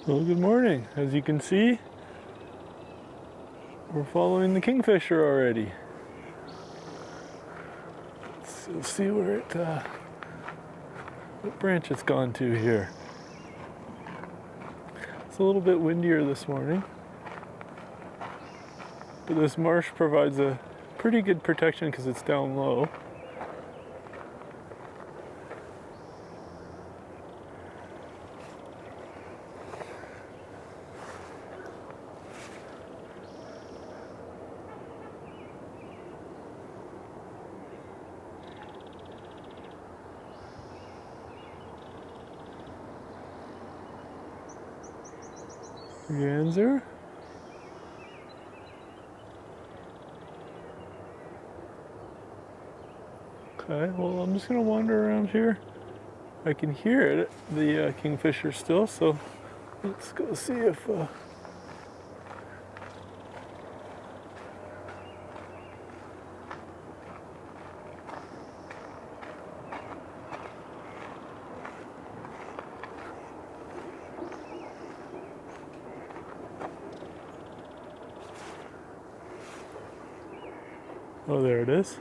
Well, good morning. As you can see, we're following the Kingfisher already. Let's see where what branch it's gone to here. It's a little bit windier this morning, but this marsh provides a pretty good protection because it's down low. Merganser. Okay, well, I'm just gonna wander around here. I can hear it, the Kingfisher still, so let's go see if oh, there it is.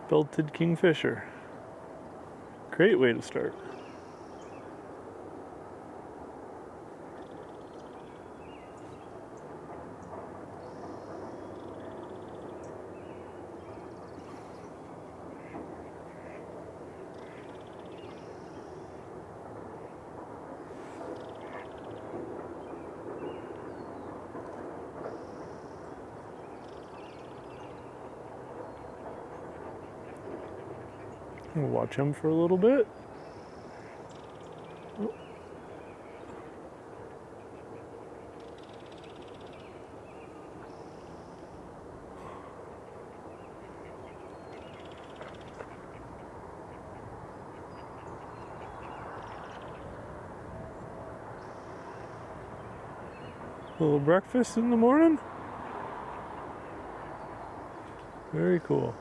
Belted Kingfisher. Great way to start. We'll watch him for a little bit. Oh. A little breakfast in the morning. Very cool.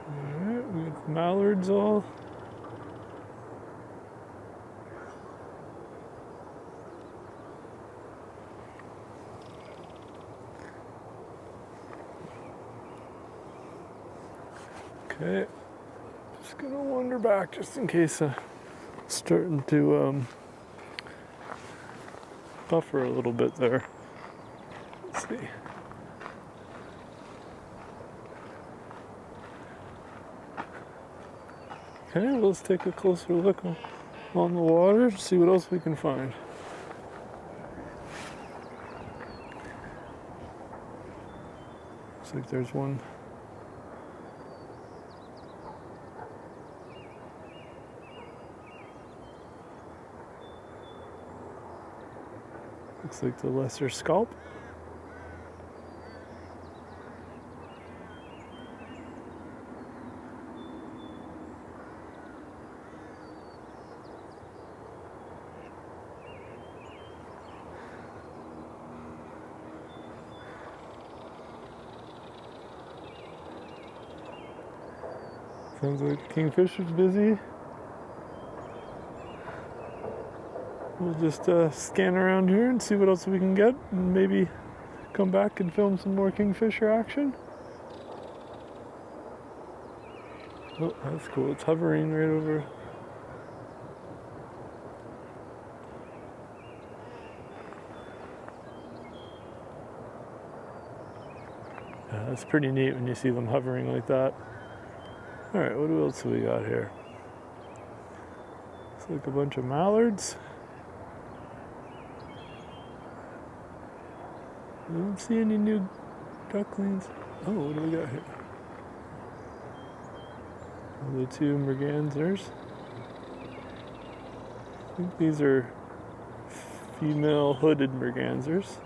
Alright, we got the mallards all. Okay, just gonna wander back just in case I'm starting to buffer a little bit there. Let's see. Okay, let's take a closer look on the water, see what else we can find. Looks like there's one. Looks like the lesser Scaup. Sounds like Kingfisher's busy. We'll just scan around here and see what else we can get, and maybe come back and film some more Kingfisher action. Oh, that's cool. It's hovering right over. Yeah, that's pretty neat when you see them hovering like that. All right, what else do we got here? Looks like a bunch of mallards. I don't see any new ducklings. Oh, what do we got here? The two Mergansers. I think these are female hooded Mergansers.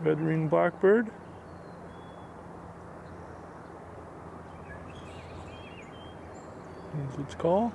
Red-ringed Blackbird. That's what it's called.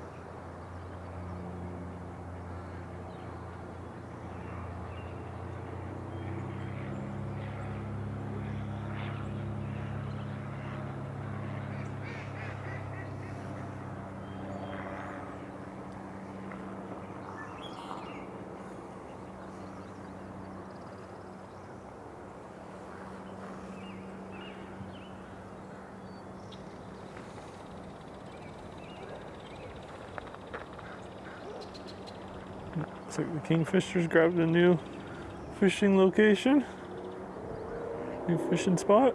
Looks like the Kingfisher's grabbed a new fishing location, new fishing spot.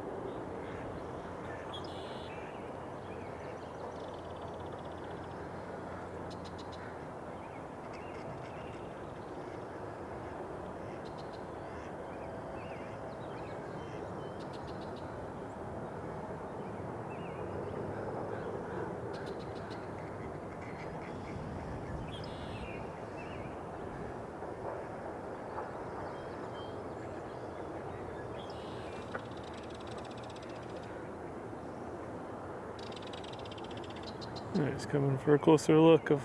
He's coming for a closer look of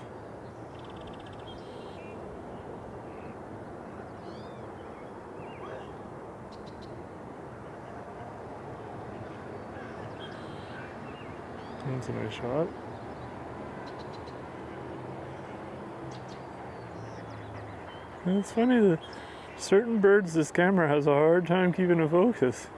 that's a nice shot. And it's funny that certain birds this camera has a hard time keeping in focus.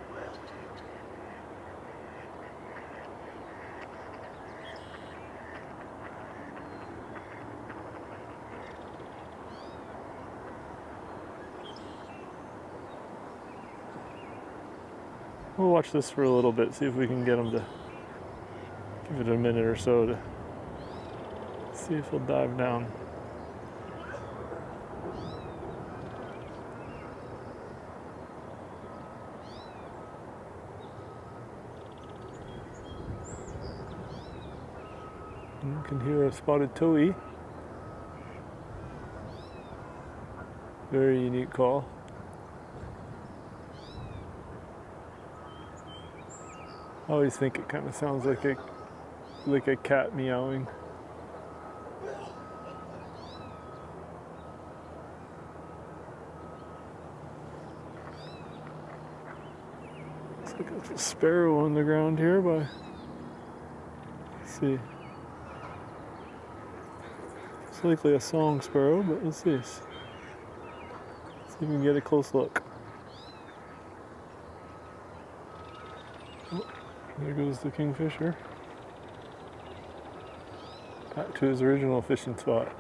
We'll watch this for a little bit, see if we can get him to give it a minute or so to see if he'll dive down. You can hear a spotted towhee. Very unique call. I always think it kind of sounds like a cat meowing. Looks like there's a sparrow on the ground here by, let's see. It's likely a song sparrow, but let's see. Let's see if we can get a close look. There goes the Kingfisher, back to his original fishing spot.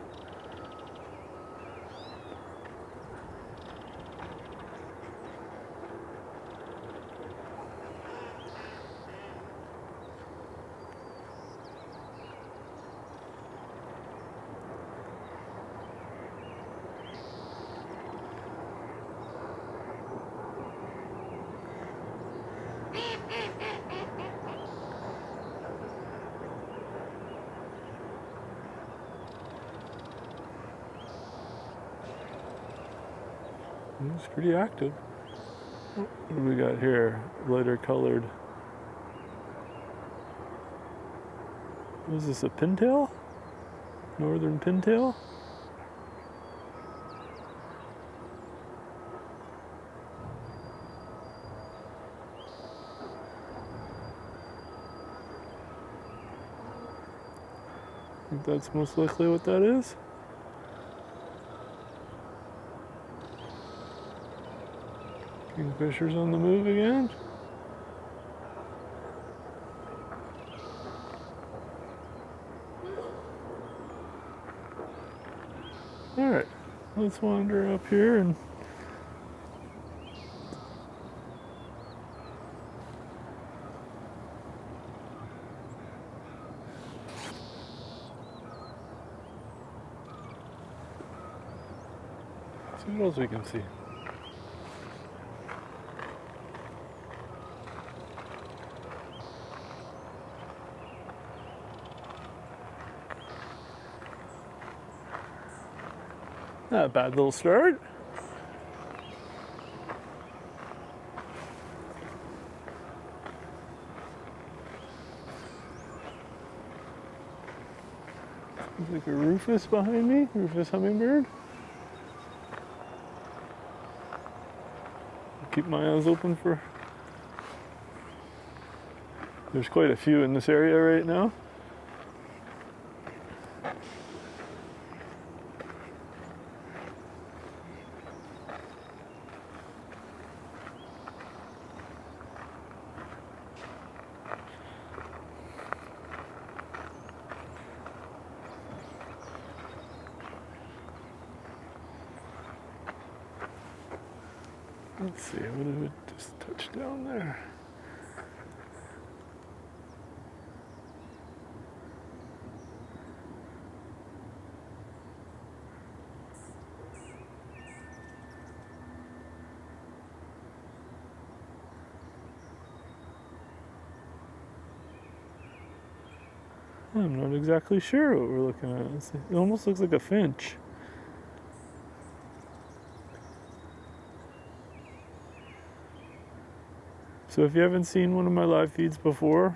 It's pretty active. What do we got here? Lighter colored. What is this, a pintail? Northern Pintail. I think that's most likely what that is. Kingfisher's on the move again. Alright, let's wander up here and see what else we can see. Not a bad little start. Looks like a Rufous behind me, Rufous Hummingbird. Keep my eyes open for... There's quite a few in this area right now. Let's see, what did it just touch down there? I'm not exactly sure what we're looking at. It almost looks like a finch. So if you haven't seen one of my live feeds before,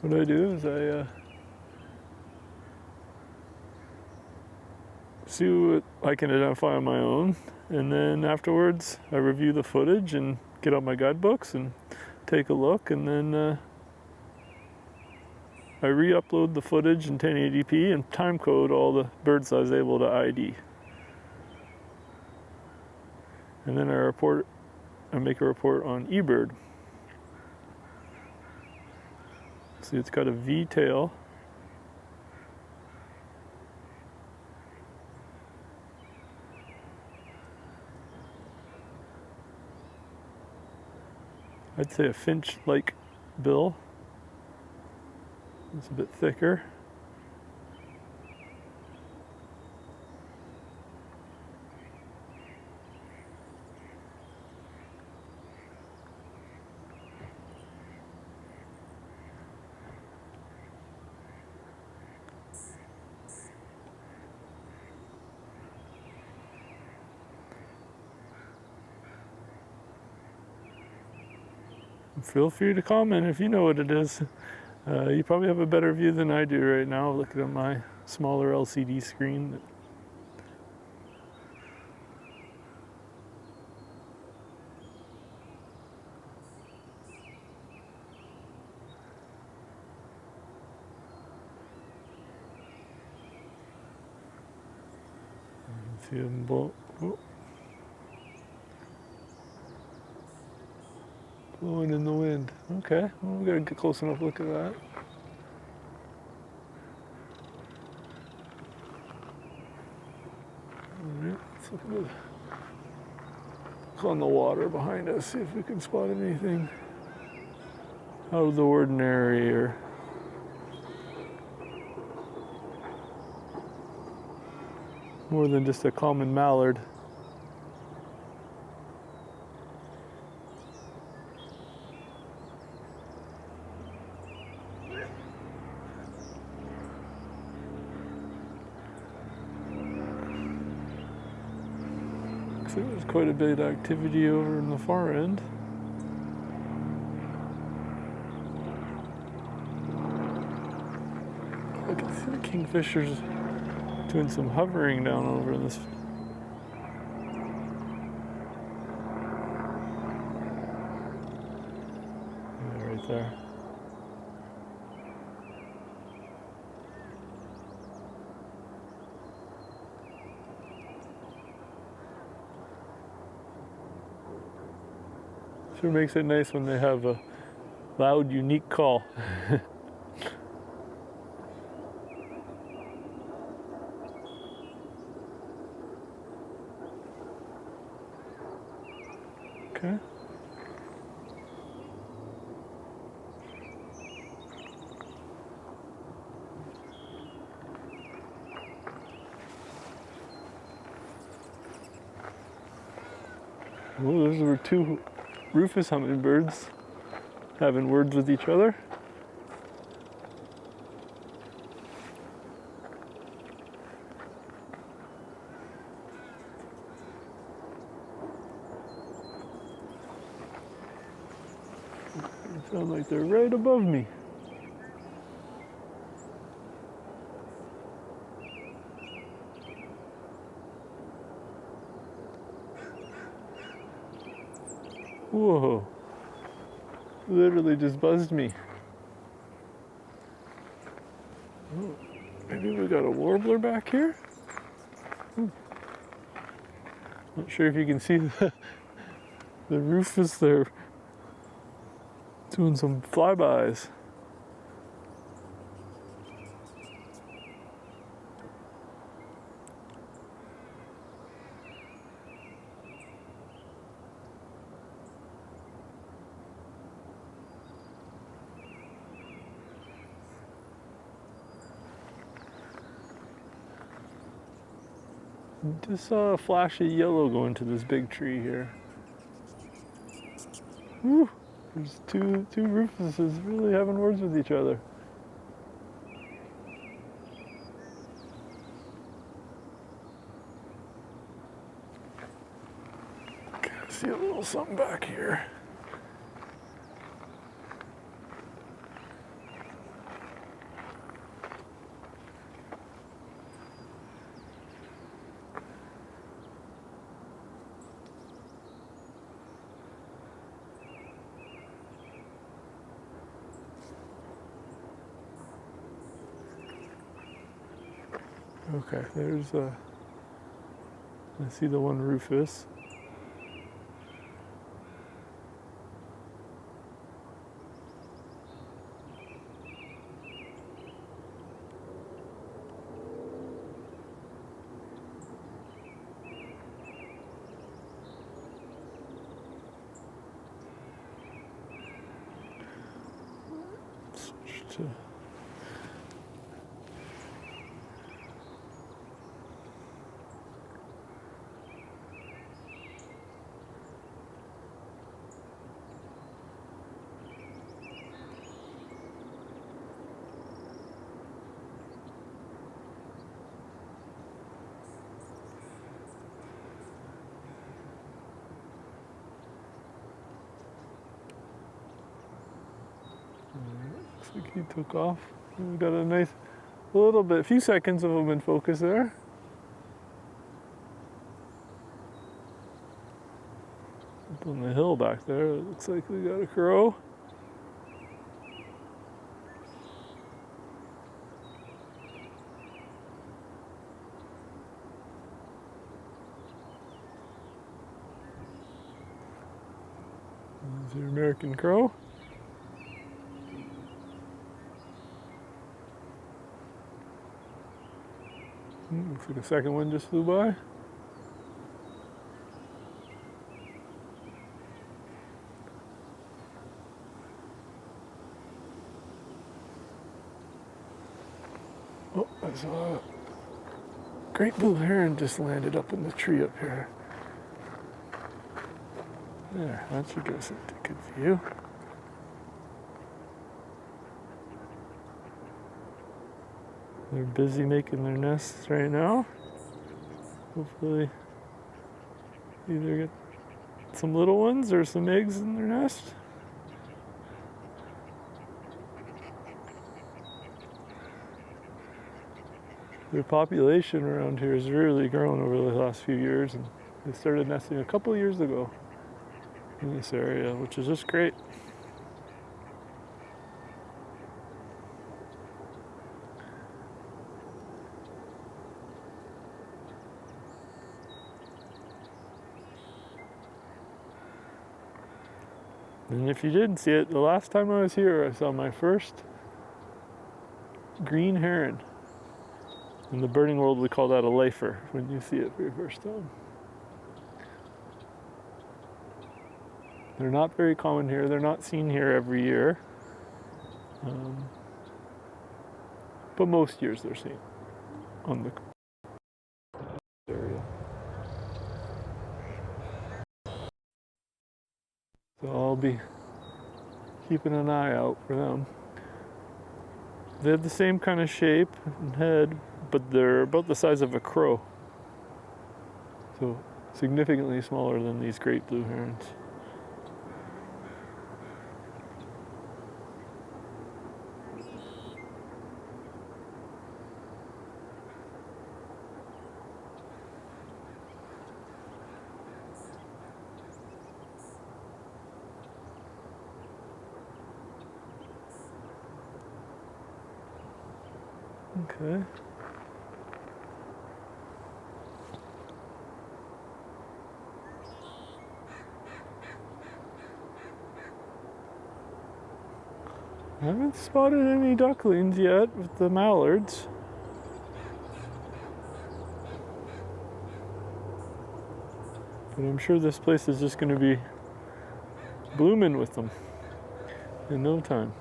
what I do is I see what I can identify on my own, and then afterwards I review the footage and get out my guidebooks and take a look, and then I re-upload the footage in 1080p and timecode all the birds I was able to ID. And then I make a report on eBird. See, it's got a V tail. I'd say a finch-like bill. It's a bit thicker. Feel free to comment if you know what it is. You probably have a better view than I do right now, looking at my smaller LCD screen. See them blowing in the wind. Okay, well, we gotta get close enough look at that. Alright, let's look on the water behind us, see if we can spot anything out of the ordinary or more than just a common mallard. There's quite a bit of activity over in the far end. I can see the kingfishers doing some hovering down over in this. Yeah, right there. Sure makes it nice when they have a loud, unique call. Okay. Oh, those were two Rufous Hummingbirds having words with each other. They sound like they're right above me. Whoa, literally just buzzed me. Oh, maybe we got a warbler back here? Not sure if you can see the rufous there doing some flybys. Just saw a flash of yellow go into this big tree here. Woo! There's two rufuses really having words with each other. Okay, I see a little something back here. Okay, there's I see the one rufous. Switch to looks like he took off. We got a nice few seconds of him in focus there. Up on the hill back there, it looks like we got a crow. There's your American crow. Looks like a second one just flew by. Oh, I saw a great blue heron just landed up in the tree up here. There, that should give us a good view. They're busy making their nests right now. Hopefully either get some little ones or some eggs in their nest. The population around here has really grown over the last few years, and they started nesting a couple of years ago in this area, which is just great. And if you didn't see it, the last time I was here, I saw my first green heron. In the birding world, we call that a lifer when you see it for your first time. They're not very common here. They're not seen here every year. But most years they're seen on the area. So I'll be keeping an eye out for them. They have the same kind of shape and head, but they're about the size of a crow. So significantly smaller than these great blue herons. Okay. I haven't spotted any ducklings yet with the mallards. But I'm sure this place is just going to be blooming with them in no time.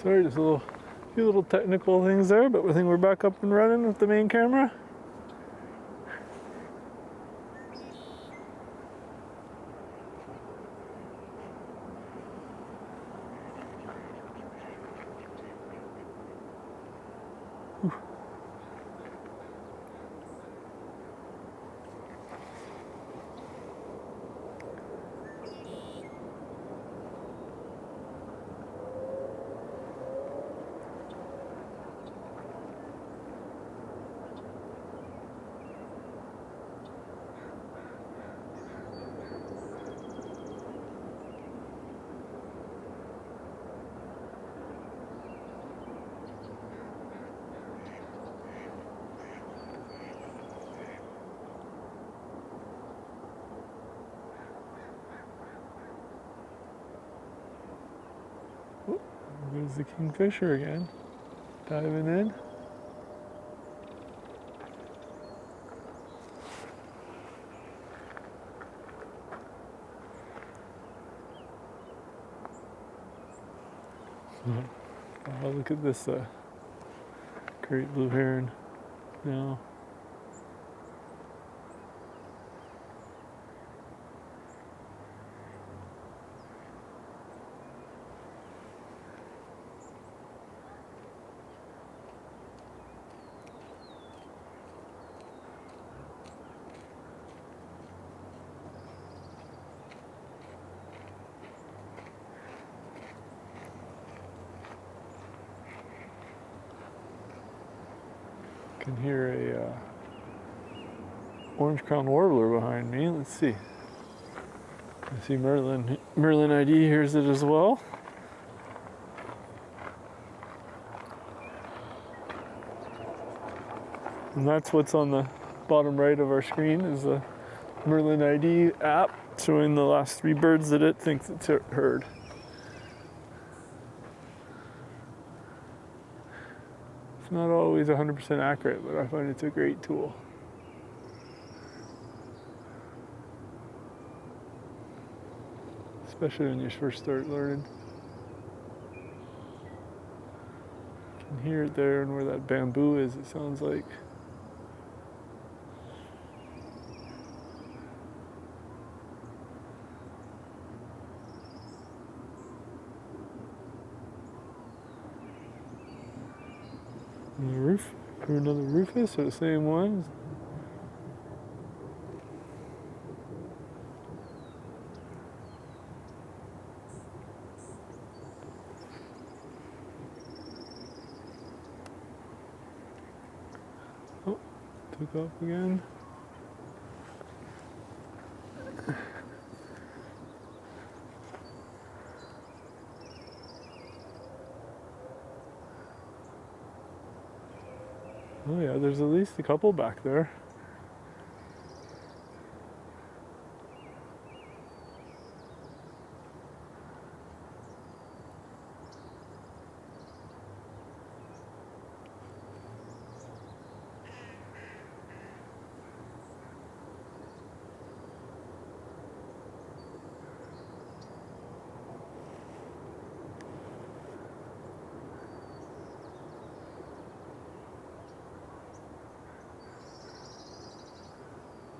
Sorry, just a few little technical things there, but I think we're back up and running with the main camera. There's the Kingfisher again, diving in. Oh, look at this great blue heron now. Can hear a orange-crowned warbler behind me. Let's see. I see Merlin ID hears it as well. And that's what's on the bottom right of our screen is the Merlin ID app showing the last 3 birds that it thinks it's heard. It's not always 100% accurate, but I find it's a great tool. especially when you first start learning. You can hear it there, and where that bamboo is, it sounds like. And the roof, or another Rufous, or the same one. Oh, took off again. Oh yeah, there's at least a couple back there.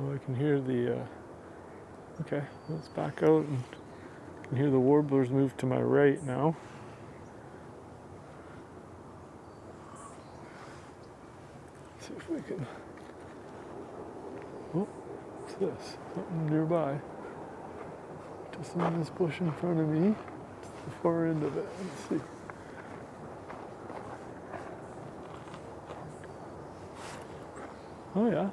Oh, I can hear the, okay, let's back out, and I can hear the warblers move to my right now. Let's see if we can, oh, what's this? Something nearby. Just in this bush in front of me. It's the far end of it, let's see. Oh yeah.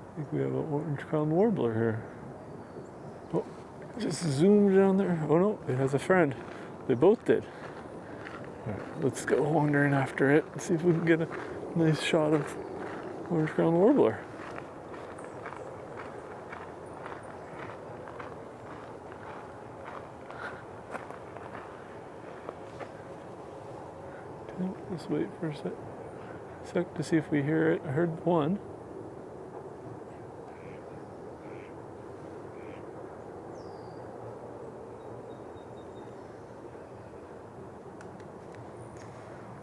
I think we have an orange-crowned warbler here. Oh, just zoomed down there. Oh no, it has a friend. They both did. All right, let's go wandering after it and see if we can get a nice shot of orange-crowned warbler. Okay, let's wait for a sec to see if we hear it. I heard one.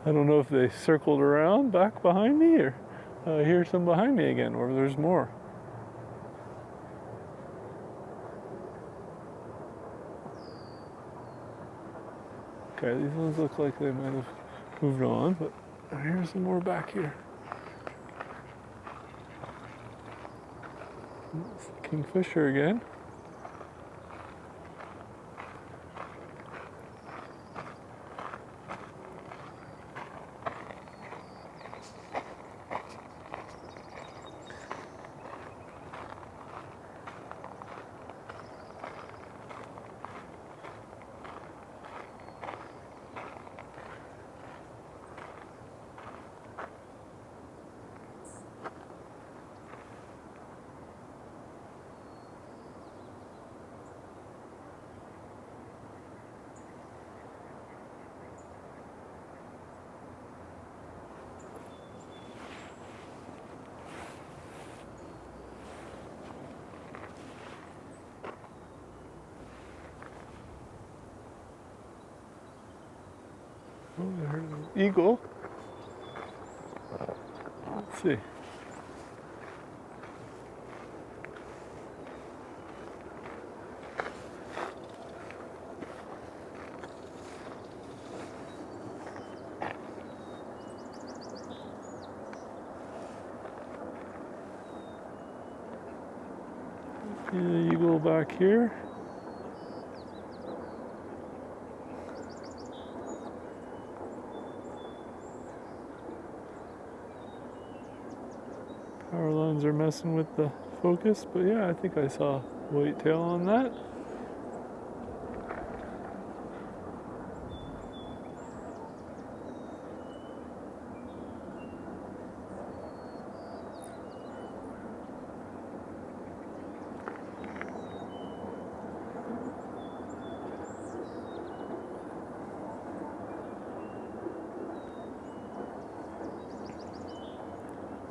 I don't know if they circled around back behind me, or I hear some behind me again, or there's more. Okay, these ones look like they might have moved on, but I hear some more back here. It's the Kingfisher again. Oh, I heard an eagle. Let's see. See the eagle back here. Power lines are messing with the focus, but yeah, I think I saw whitetail on that.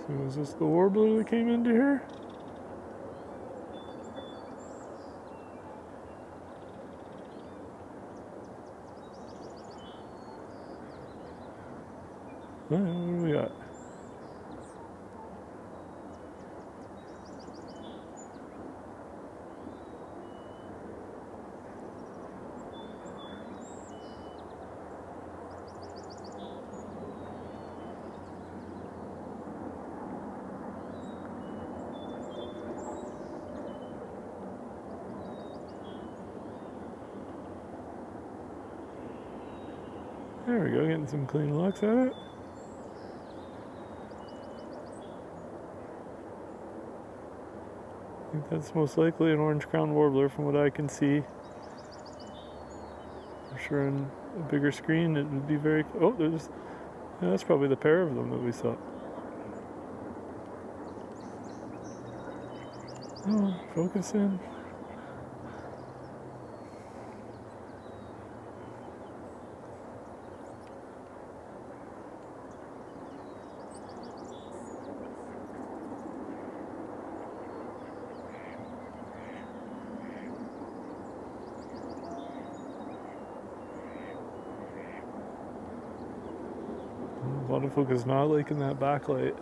So is this the warbler that came into here? What do we got? There we go, getting some clean looks at it. I think that's most likely an orange-crowned warbler from what I can see. I'm sure on a bigger screen it would be very... Oh, there's... Yeah, that's probably the pair of them that we saw. Oh, focus in. Autofocus not liking that backlight.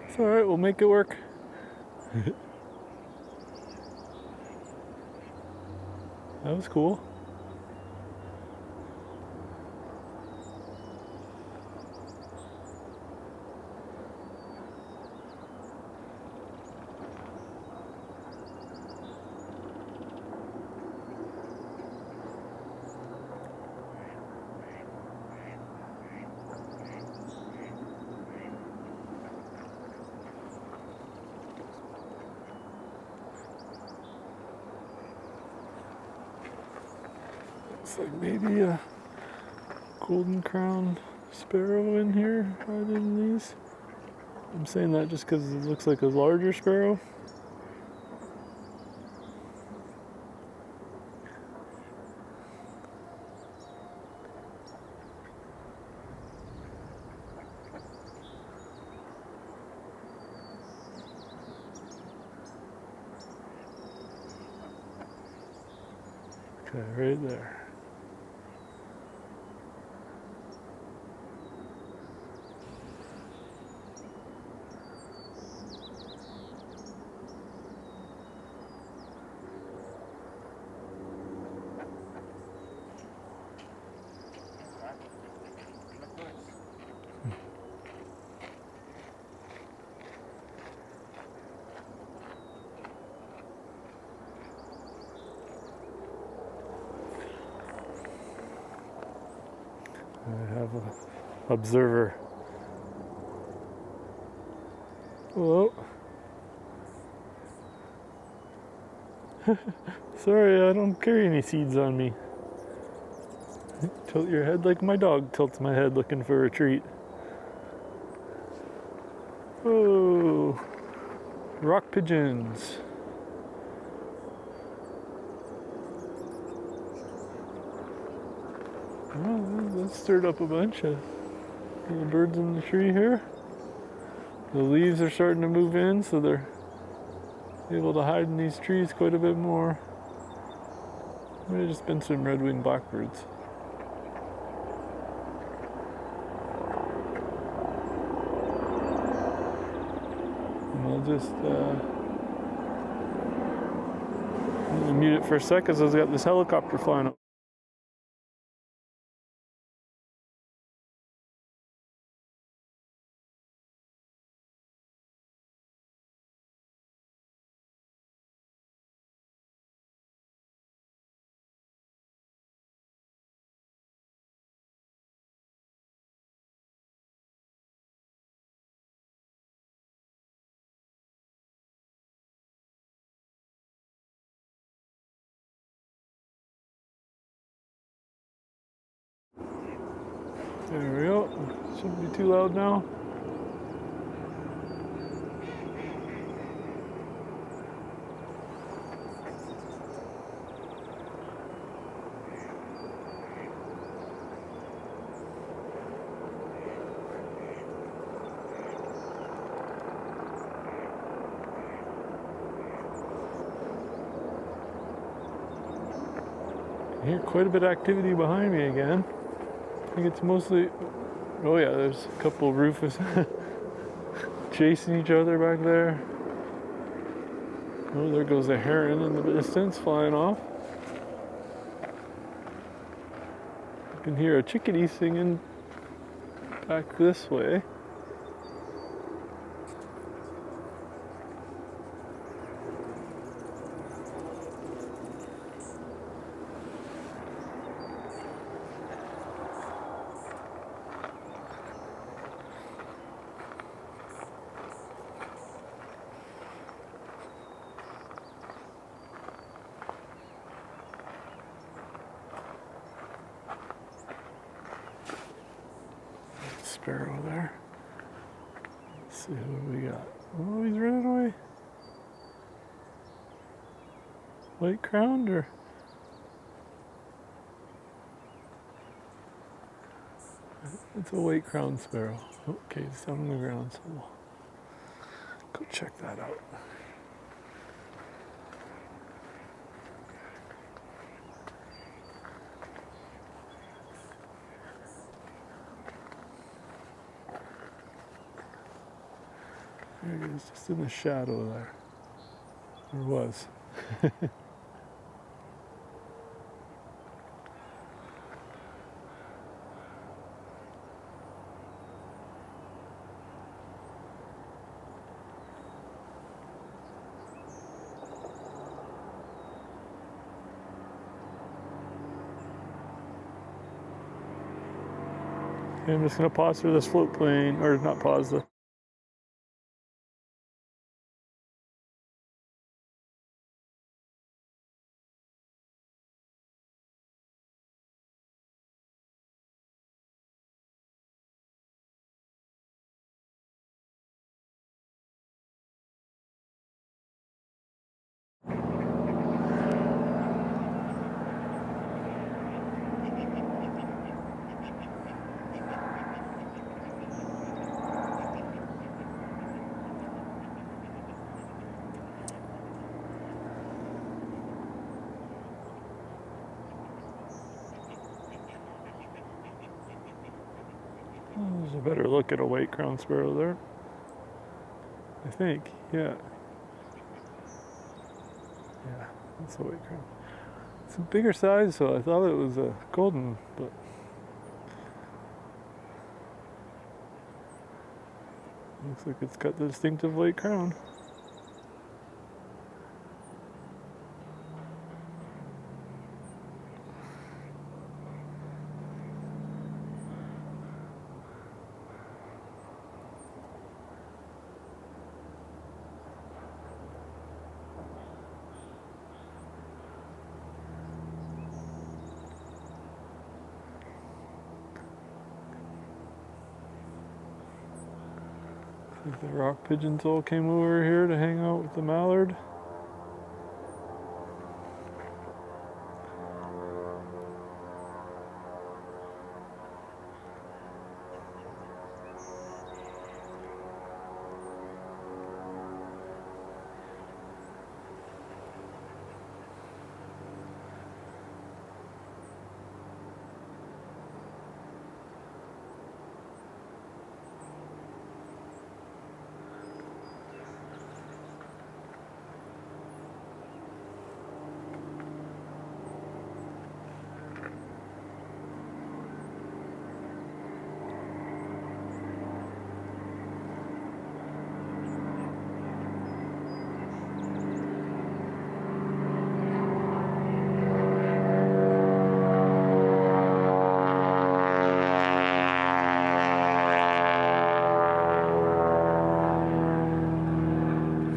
It's alright, we'll make it work. That was cool. Looks like maybe a golden crown sparrow in here, right in these. I'm saying that just because it looks like a larger sparrow. Okay, right there. I have an observer. Hello. Sorry, I don't carry any seeds on me. Tilt your head like my dog tilts my head looking for a treat. Oh, rock pigeons. Oh, that stirred up a bunch of little birds in the tree here. The leaves are starting to move in, so they're able to hide in these trees quite a bit more. Might have just been some red-winged blackbirds. And I'll just mute it for a sec because I've got this helicopter flying up. There we go. Shouldn't be too loud now. hear quite a bit of activity behind me again. I think it's mostly, oh yeah, there's a couple Rufous chasing each other back there. Oh, there goes a Heron in the distance flying off. You can hear a chickadee singing back this way. Sparrow there. Let's see what we got. Oh, he's running away. White crowned or? It's a white crowned sparrow. Okay, it's down on the ground, so we'll go check that out. There he is, just in the shadow there. Or was. Okay, I'm just going to pause for this float plane, or not pause the. There's a better look at a white crowned sparrow there. I think, yeah. Yeah, that's a white crown. It's a bigger size, so I thought it was a golden, but looks like it's got the distinctive white crown. I think the rock pigeons all came over here to hang out with the mallard.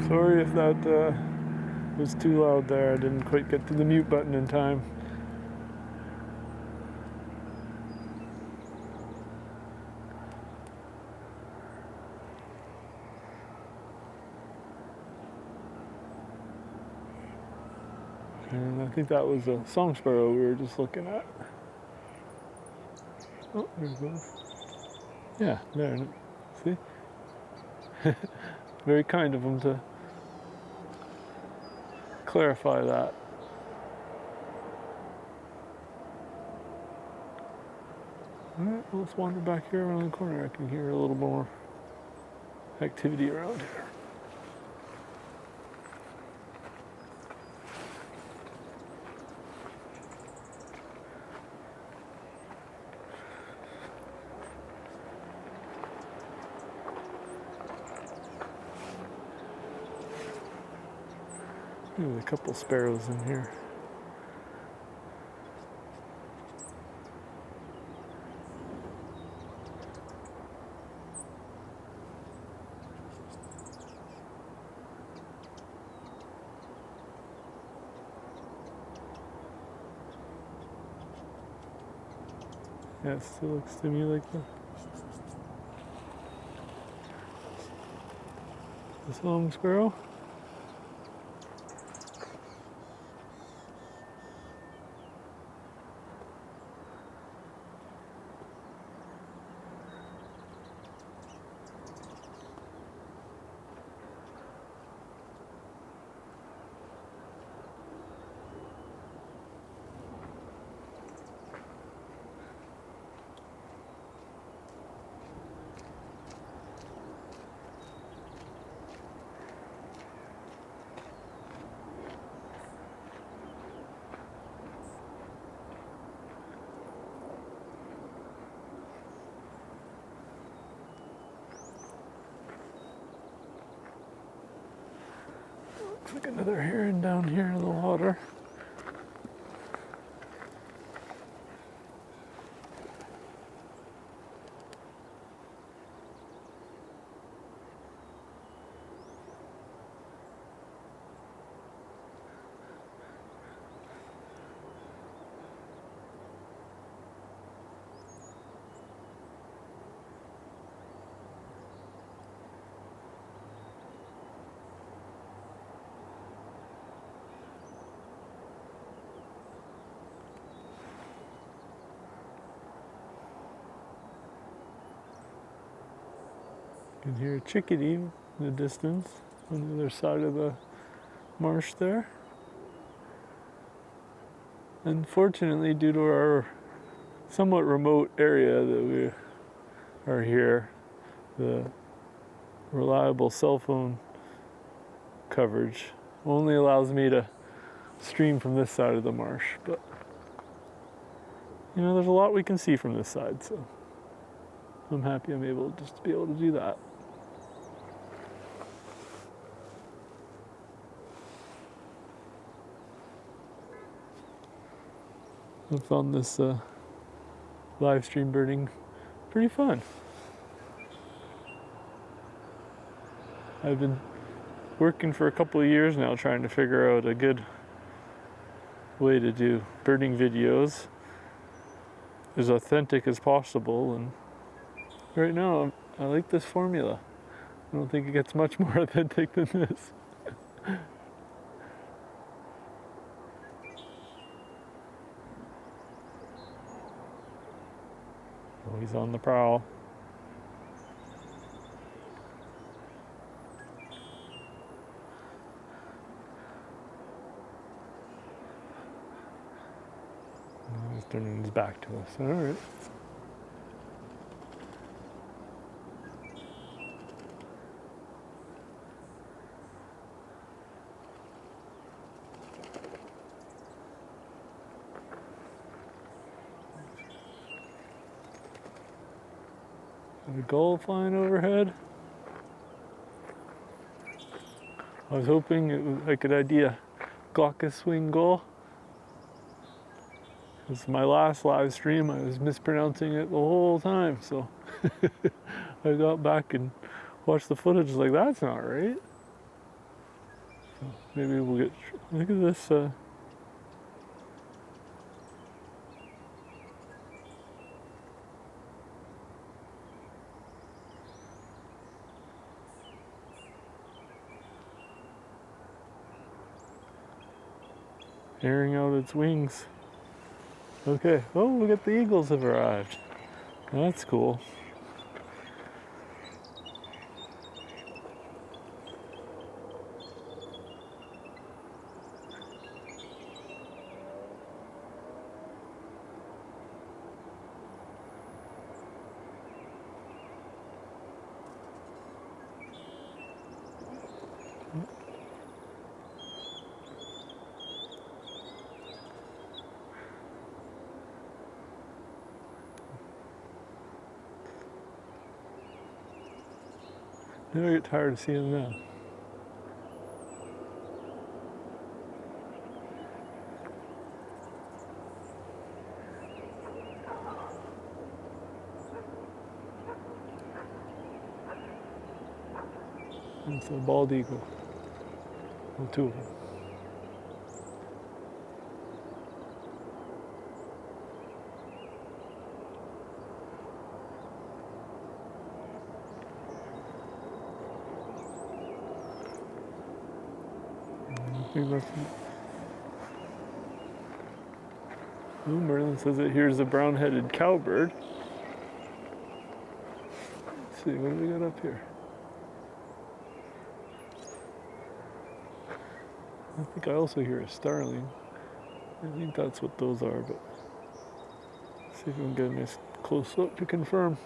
Sorry if that was too loud there. I didn't quite get to the mute button in time. And I think that was a song sparrow we were just looking at. Oh, there it goes. Yeah, there. See? Very kind of them to clarify that. Alright, let's wander back here around the corner. I can hear a little more activity around here. There's a couple sparrows in here. Yeah, it still looks to me like the song sparrow. Looks like another heron down here in the water. You can hear a chickadee in the distance on the other side of the marsh there. Unfortunately, due to our somewhat remote area that we are here, the reliable cell phone coverage only allows me to stream from this side of the marsh. But, you know, there's a lot we can see from this side, so I'm happy I'm able just to be able to do that. I found this live stream birding pretty fun. I've been working for a couple of years now trying to figure out a good way to do birding videos as authentic as possible, and right now I like this formula. I don't think it gets much more authentic than this. Oh, he's on the prowl. Oh, he's turning his back to us. All right. A gull flying overhead. I was hoping I could ID a glaucous wing gull. This is my last live stream. I was mispronouncing it the whole time, so I got back and watched the footage. Like, that's not right. So maybe we'll get. Look at this. Airing out its wings. Okay, oh, look at the eagles have arrived. That's cool. Never get tired of seeing them. It's a bald eagle. Well, two of them. Merlin says that here's a brown-headed cowbird. Let's see, what do we got up here? I think I also hear a starling. I think that's what those are, but see if we can get a nice close look to confirm.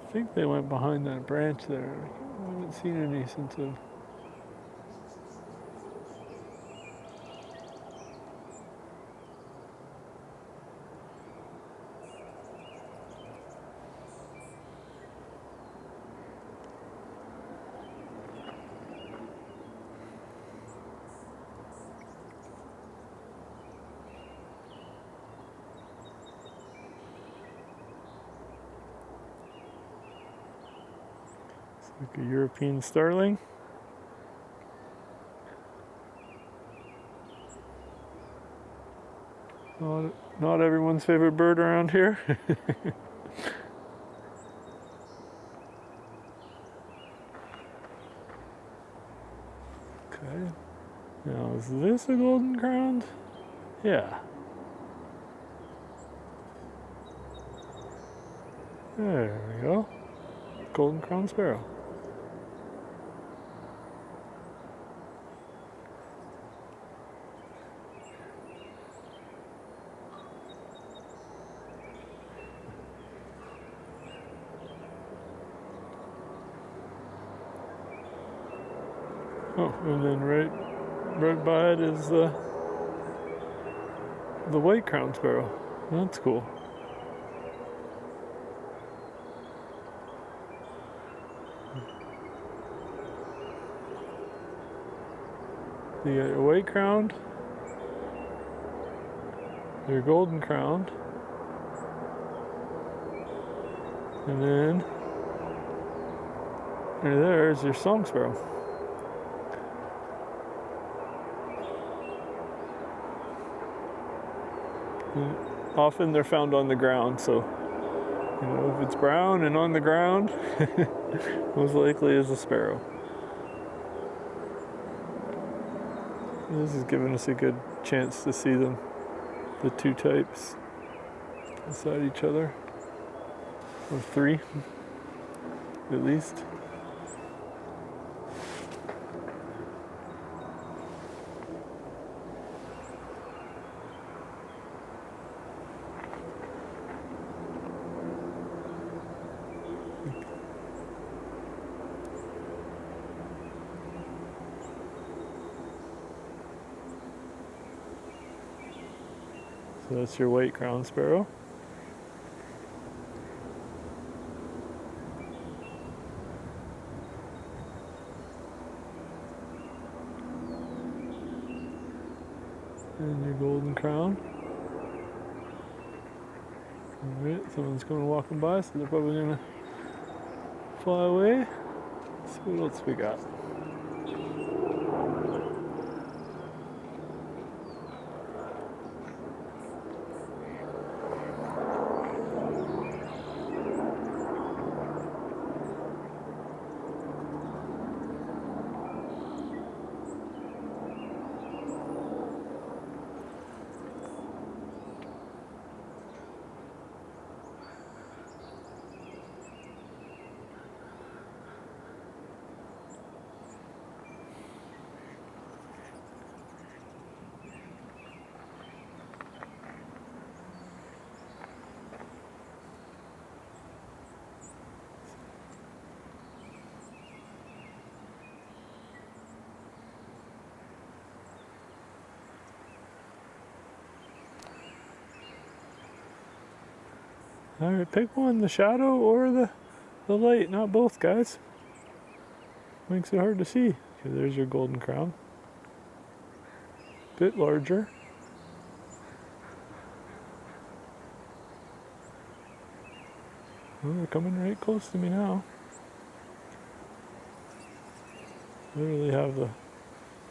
I think they went behind that branch there. I haven't seen any since I've... Like a European starling. Not everyone's favorite bird around here. Okay. Now, is this a golden crowned? Yeah. There we go. Golden crowned sparrow. Oh, and then right by it is the white crowned sparrow. That's cool. You got your white crowned, your golden crowned, and then there's your song sparrow. And often they're found on the ground, so you know, if it's brown and on the ground, most likely is a sparrow. This is giving us a good chance to see them, the two types beside each other, or three at least. So that's your white crowned sparrow. And your golden crown. Alright, someone's coming walking by, so they're probably gonna fly away. Let's see what else we got. Alright, pick one, the shadow or the light, not both, guys. Makes it hard to see. Okay, there's your golden crown. Bit larger. Well, they're coming right close to me now. Literally have the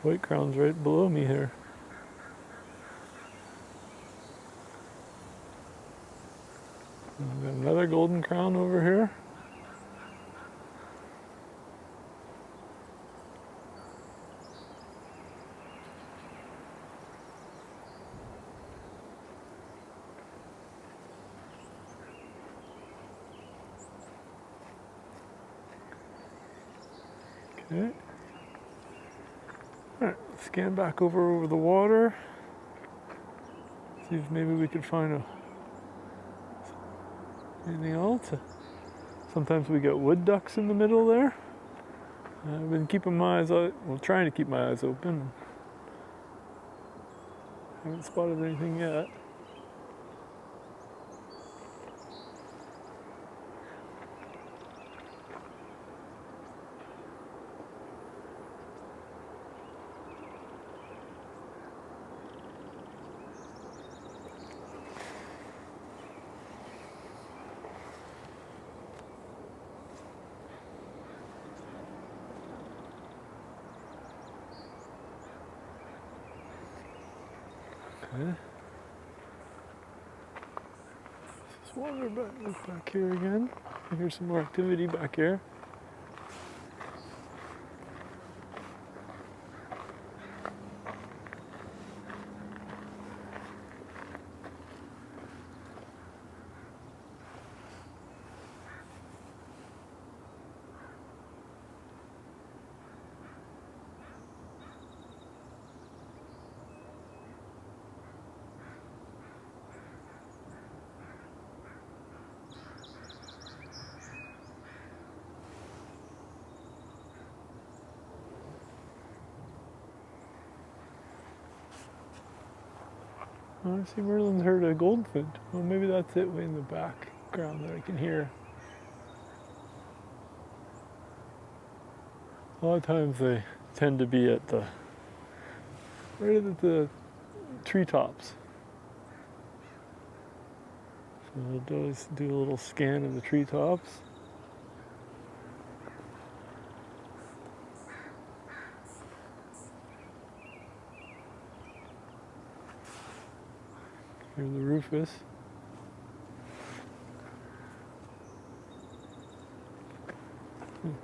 white crowns right below me here. I've got another golden crown over here. Okay. Alright, scan back over the water. See if maybe we could find anything else. Sometimes we get wood ducks in the middle there. I've been keeping my eyes out, well, trying to keep my eyes open. Haven't spotted anything yet. Okay. Just wander back here again. I hear some more activity back here. Oh, I see Merlin's heard a goldfinch. Well, maybe that's it way in the background that I can hear. A lot of times they tend to be at right at the treetops. So they'll always do a little scan of the treetops. Here's the Rufous. Looks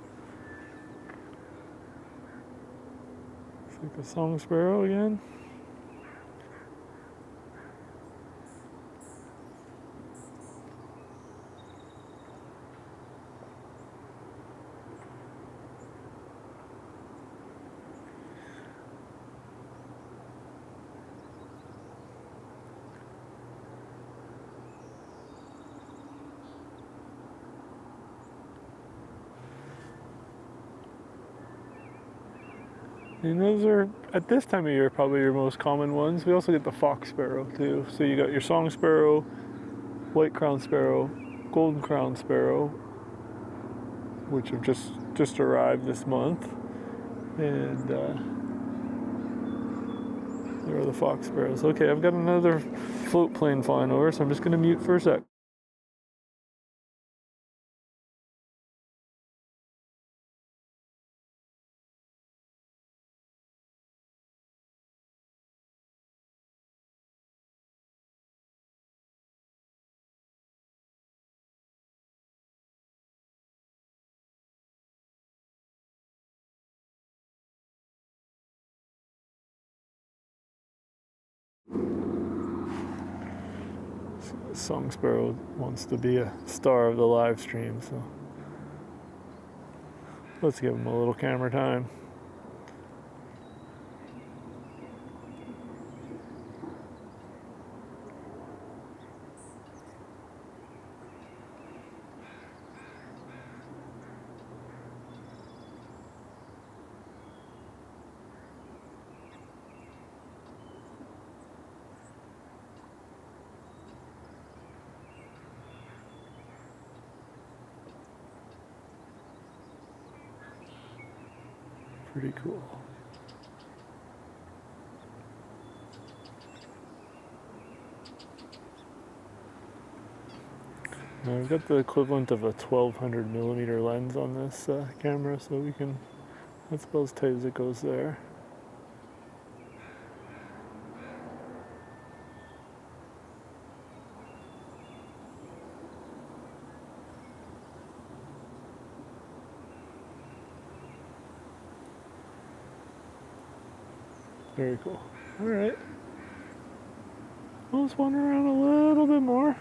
like a song sparrow again. And those are, at this time of year, probably your most common ones. We also get the fox sparrow too. So you got your song sparrow, white crown sparrow, golden crown sparrow, which have just arrived this month. And there are the fox sparrows. Okay, I've got another float plane flying over, so I'm just going to mute for a sec. Song sparrow wants to be a star of the live stream, so let's give him a little camera time. Pretty cool. Now I've got the equivalent of a 1200 millimeter lens on this camera, so we can, that's about as tight as it goes there. Very cool. All right. Well, let's wander around a little bit more.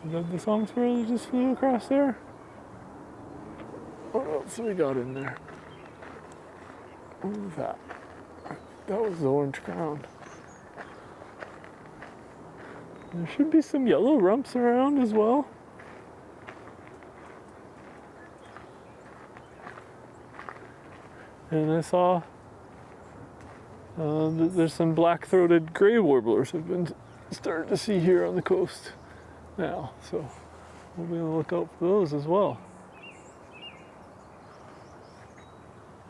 Is that the song sparrow that just flew across there? What else we got in there? What was that? That was the orange crown. There should be some yellow rumps around as well. And I saw there's some black-throated gray warblers I've been starting to see here on the coast now, so we'll be on the lookout for those as well.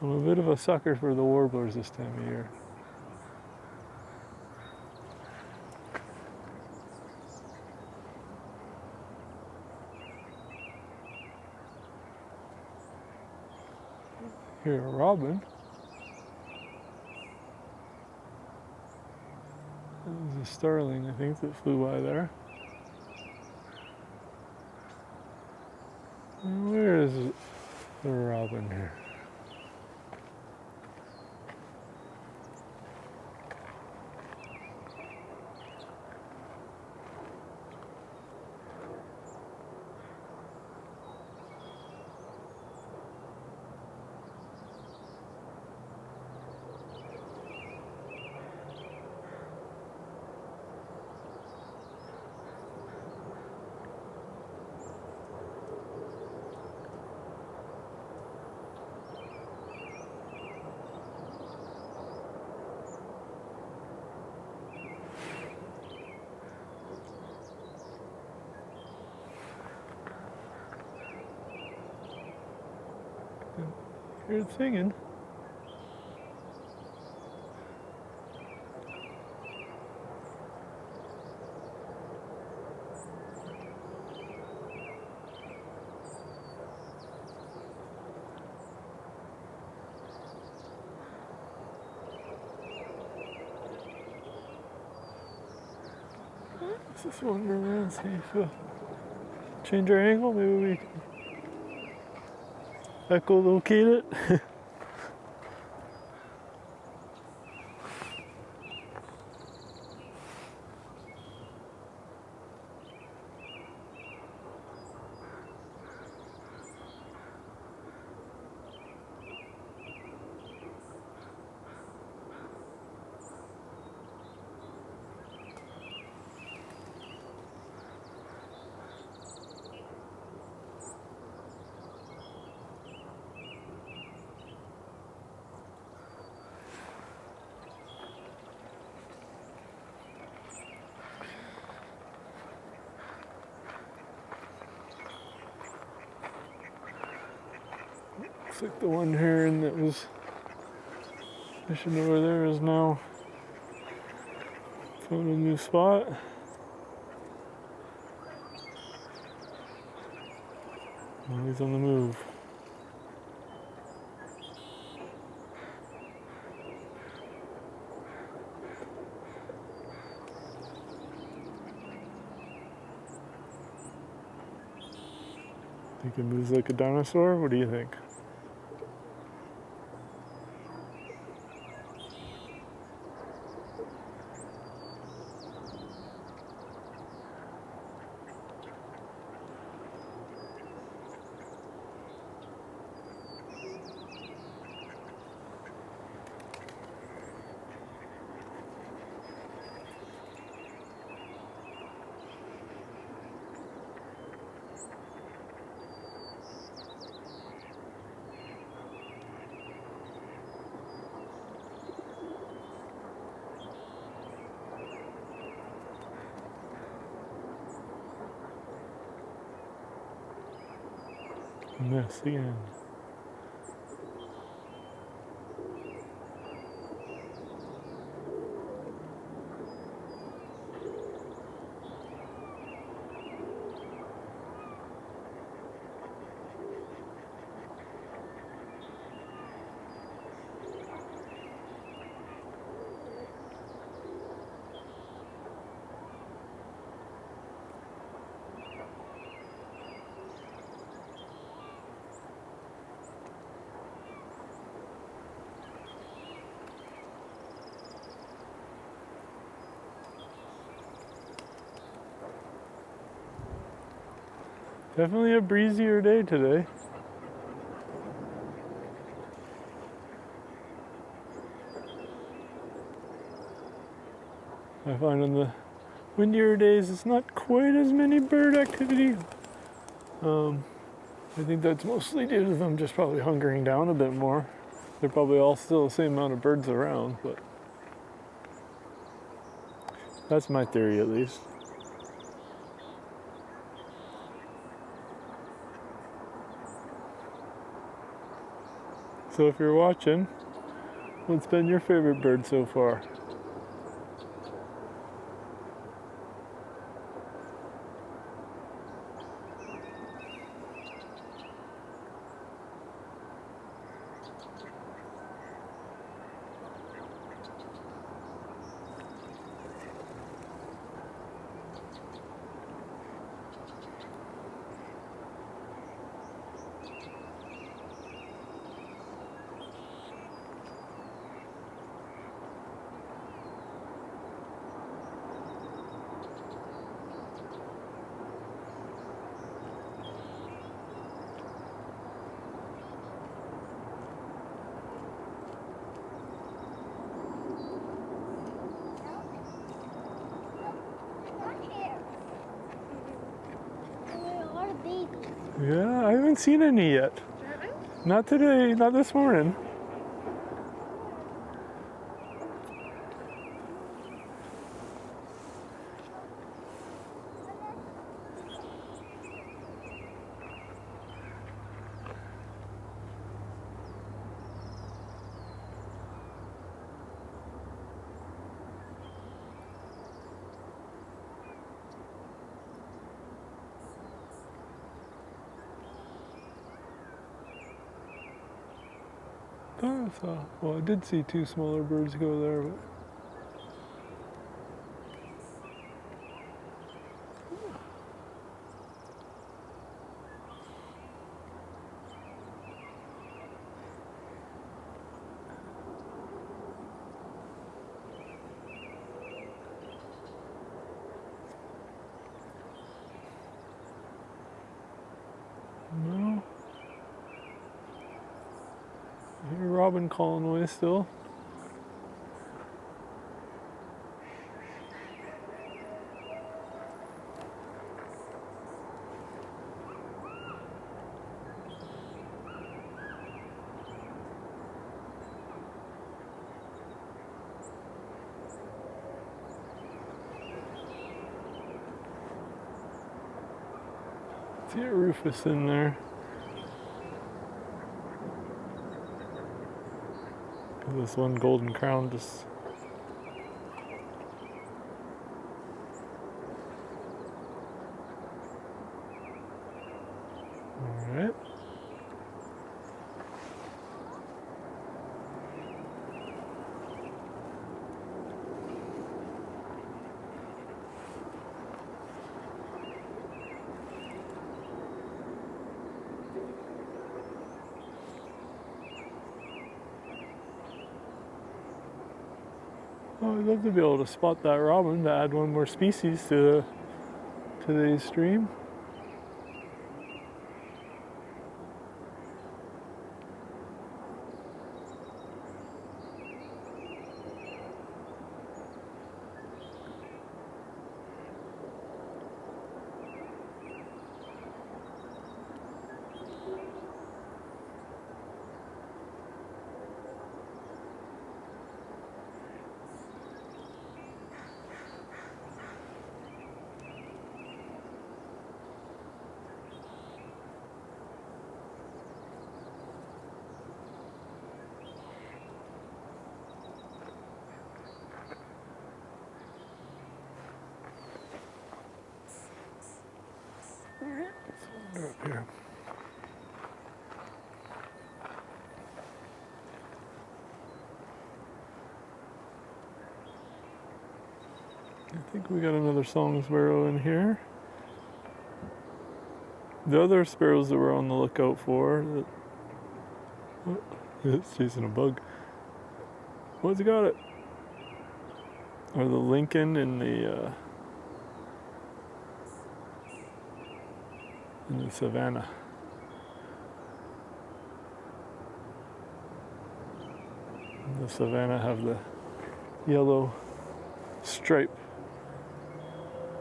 I'm a bit of a sucker for the warblers this time of year. Here, a robin. That was a starling, I think, that flew by there. And where is the robin here? Hear it singing. Let's just wander around, see if we change our angle. Maybe we can echolocate it. Looks like the one heron that was fishing over there is now found a new spot. Well, he's on the move. Think he moves like a dinosaur? What do you think? Miss again. Definitely a breezier day today. I find on the windier days it's not quite as many bird activity. I think that's mostly due to them just probably hunkering down a bit more. They're probably all still the same amount of birds around, but that's my theory at least. So if you're watching, what's been your favorite bird so far? Yeah, I haven't seen any yet. Not today, not this morning. Well, I did see two smaller birds go there, but no. I hear robin calling away still. See a Rufous in there. This one golden crown just... Alright. Oh, I'd love to be able to spot that robin to add one more species to today's stream. I think we got another song sparrow in here. The other sparrows that we're on the lookout for, it's chasing a bug. What's got it? Are the Lincoln and the Savannah. The Savannah have the yellow stripe,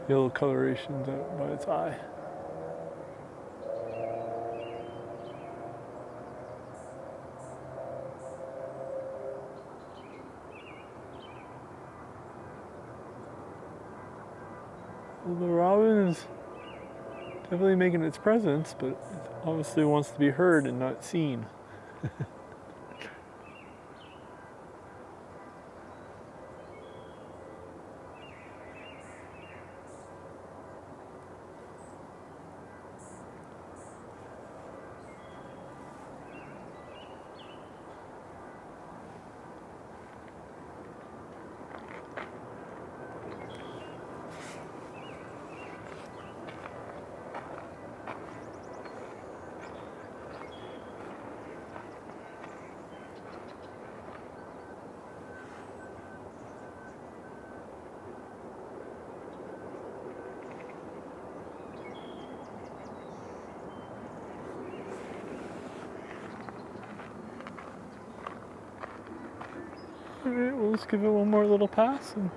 yellow colorations out by its eye. Well, the robin is definitely making its presence, but it obviously wants to be heard and not seen. Alright, well, let's give it one more little pass, and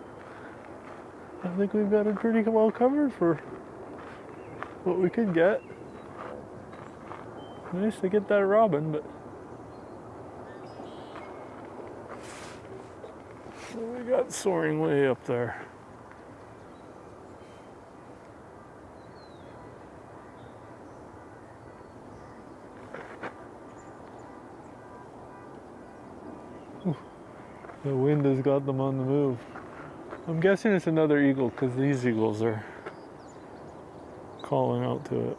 I think we've got it pretty well covered for what we could get. Nice to get that robin, but we got soaring way up there. The wind has got them on the move. I'm guessing it's another eagle because these eagles are calling out to it.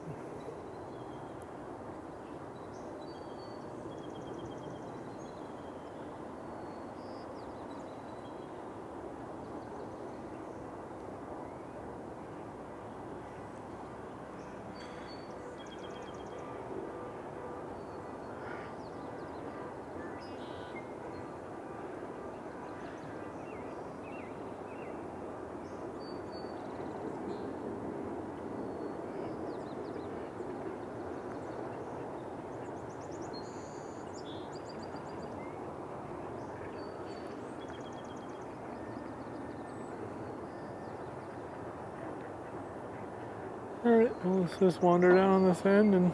Alright, well, let's just wander down this end and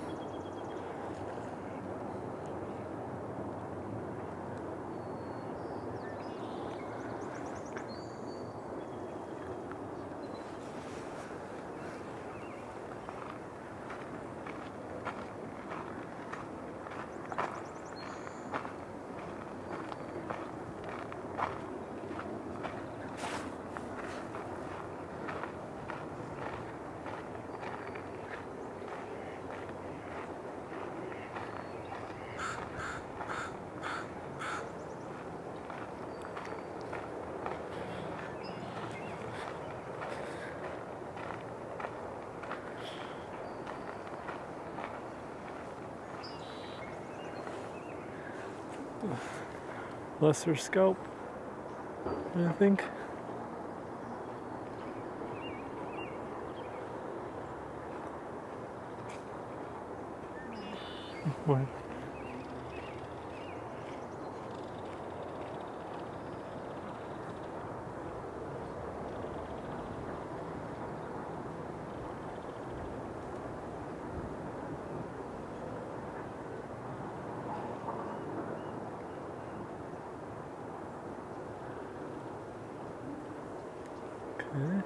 lesser Scaup, I think. What? Okay.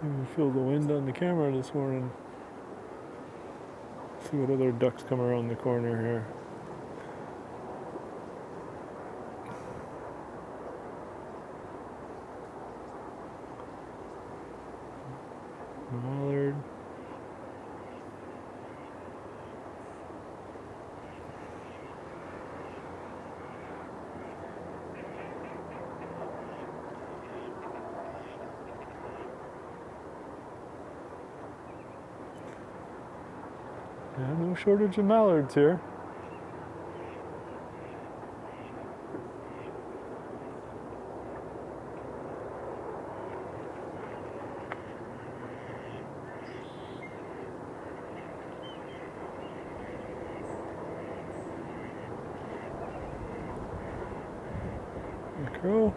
You can feel the wind on the camera this morning. See what other ducks come around the corner here. Mallard. Yeah, no shortage of mallards here. The crow.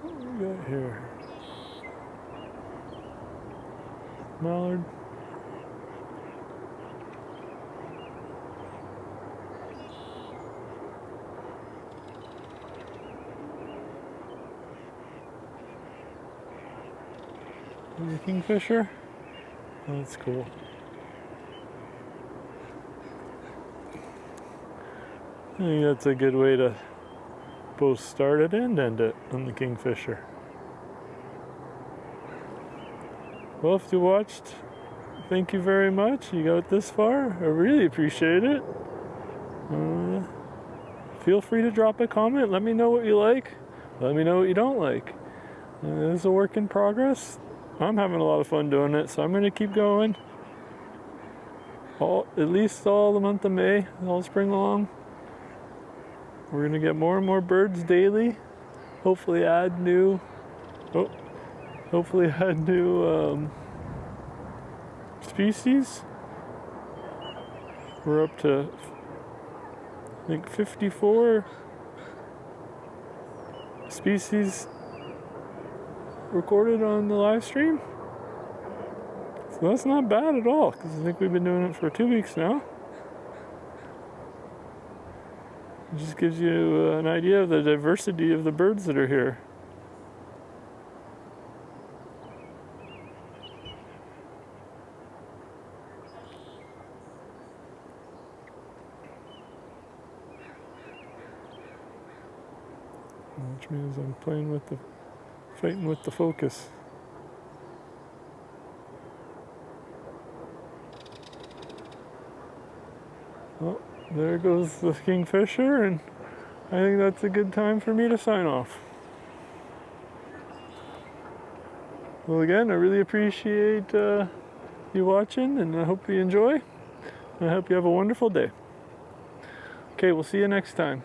What do we got here? Mallard. And the Kingfisher. Oh, that's cool. I think that's a good way to both start it and end it on the Kingfisher. Well, if you watched, thank you very much. You got this far. I really appreciate it. Feel free to drop a comment. Let me know what you like. Let me know what you don't like. This is a work in progress. I'm having a lot of fun doing it, so I'm going to keep going. At least all the month of May, all spring long. We're going to get more and more birds daily. Hopefully add new species. We're up to, I think, 54 species recorded on the live stream. So that's not bad at all, because I think we've been doing it for 2 weeks now. It just gives you an idea of the diversity of the birds that are here. Which means I'm fighting with the focus. Oh, there goes the Kingfisher, and I think that's a good time for me to sign off. Well, again, I really appreciate you watching, and I hope you enjoy. And I hope you have a wonderful day. Okay, we'll see you next time.